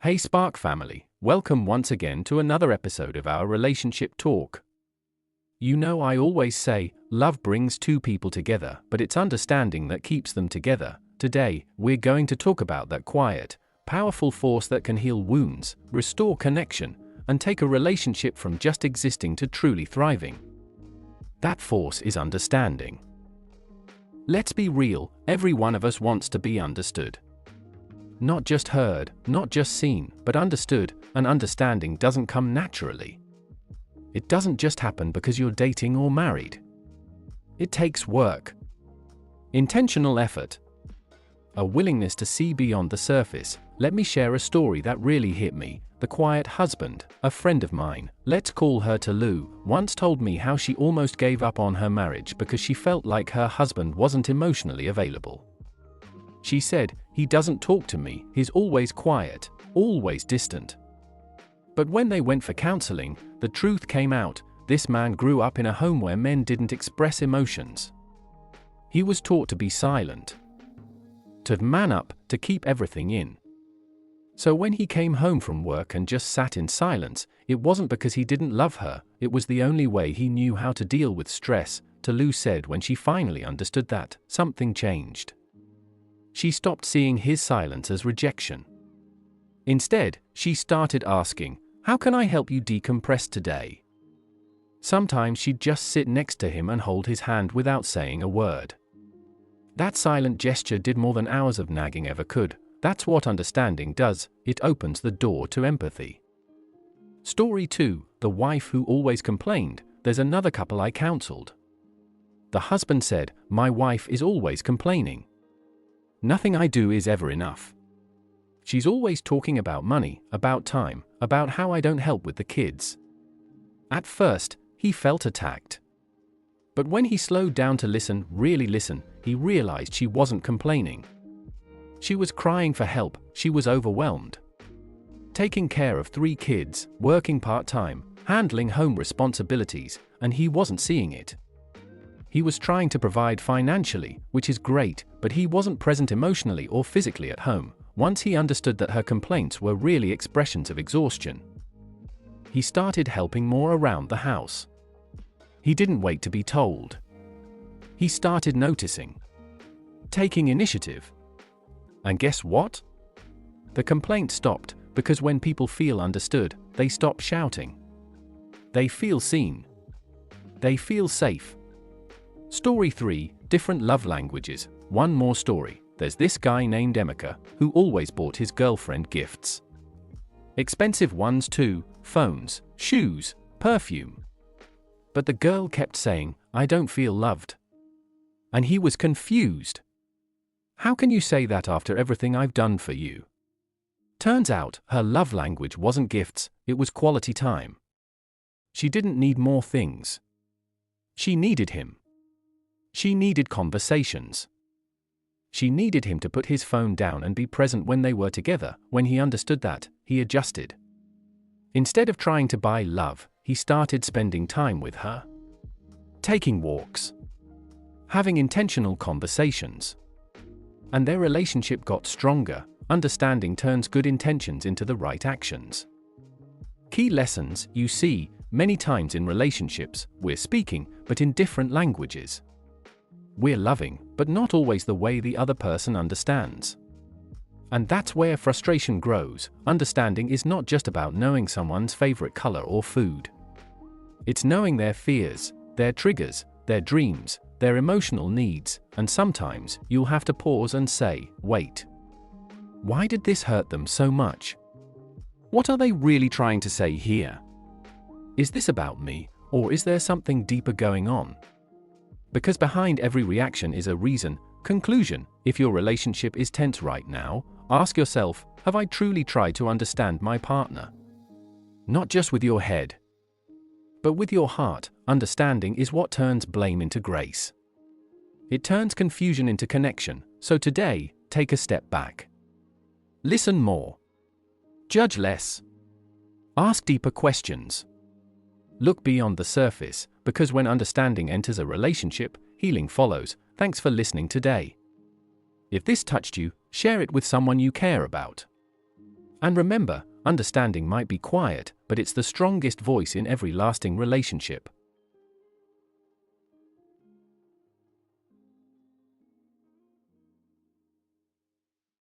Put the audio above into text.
Hey Spark family, welcome once again to another episode of our relationship talk. You know, I always say, love brings two people together, but it's understanding that keeps them together. Today, we're going to talk about that quiet, powerful force that can heal wounds, restore connection, and take a relationship from just existing to truly thriving. That force is understanding. Let's be real, every one of us wants to be understood. Not just heard, not just seen, but understood, and understanding doesn't come naturally. It doesn't just happen because you're dating or married. It takes work, intentional effort, a willingness to see beyond the surface. Let me share a story that really hit me. The quiet husband, a friend of mine, let's call her Lou, once told me how she almost gave up on her marriage because she felt like her husband wasn't emotionally available. She said, "He doesn't talk to me, he's always quiet, always distant." But when they went for counseling, the truth came out. This man grew up in a home where men didn't express emotions. He was taught to be silent, to man up, to keep everything in. So when he came home from work and just sat in silence, it wasn't because he didn't love her, it was the only way he knew how to deal with stress. Lou said when she finally understood that, something changed. She stopped seeing his silence as rejection. Instead, she started asking, "How can I help you decompress today?" Sometimes she'd just sit next to him and hold his hand without saying a word. That silent gesture did more than hours of nagging ever could. That's what understanding does, it opens the door to empathy. Story 2, the wife who always complained. There's another couple I counseled. The husband said, "My wife is always complaining. Nothing I do is ever enough. She's always talking about money, about time, about how I don't help with the kids." At first, he felt attacked. But when he slowed down to listen, really listen, he realized she wasn't complaining. She was crying for help, she was overwhelmed. Taking care of 3 kids, working part-time, handling home responsibilities, and he wasn't seeing it. He was trying to provide financially, which is great, but he wasn't present emotionally or physically at home. Once he understood that her complaints were really expressions of exhaustion, he started helping more around the house. He didn't wait to be told. He started noticing, taking initiative. And guess what? The complaint stopped, because when people feel understood, they stop shouting. They feel seen. They feel safe. Story 3, different love languages. One more story. There's this guy named Emeka, who always bought his girlfriend gifts. Expensive ones too, phones, shoes, perfume. But the girl kept saying, "I don't feel loved." And he was confused. "How can you say that after everything I've done for you?" Turns out, her love language wasn't gifts, it was quality time. She didn't need more things. She needed him. She needed conversations. She needed him to put his phone down and be present when they were together. When he understood that, he adjusted. Instead of trying to buy love, he started spending time with her. Taking walks. Having intentional conversations. And their relationship got stronger. Understanding turns good intentions into the right actions. Key lessons. You see, many times in relationships, we're speaking, but in different languages. We're loving, but not always the way the other person understands. And that's where frustration grows. Understanding is not just about knowing someone's favorite color or food. It's knowing their fears, their triggers, their dreams, their emotional needs, and sometimes you'll have to pause and say, "Wait. Why did this hurt them so much? What are they really trying to say here? Is this about me, or is there something deeper going on?" Because behind every reaction is a reason. Conclusion: if your relationship is tense right now, ask yourself, have I truly tried to understand my partner? Not just with your head, but with your heart. Understanding is what turns blame into grace. It turns confusion into connection. So today, take a step back. Listen more. Judge less. Ask deeper questions. Look beyond the surface, because when understanding enters a relationship, healing follows. Thanks for listening today. If this touched you, share it with someone you care about. And remember, understanding might be quiet, but it's the strongest voice in every lasting relationship.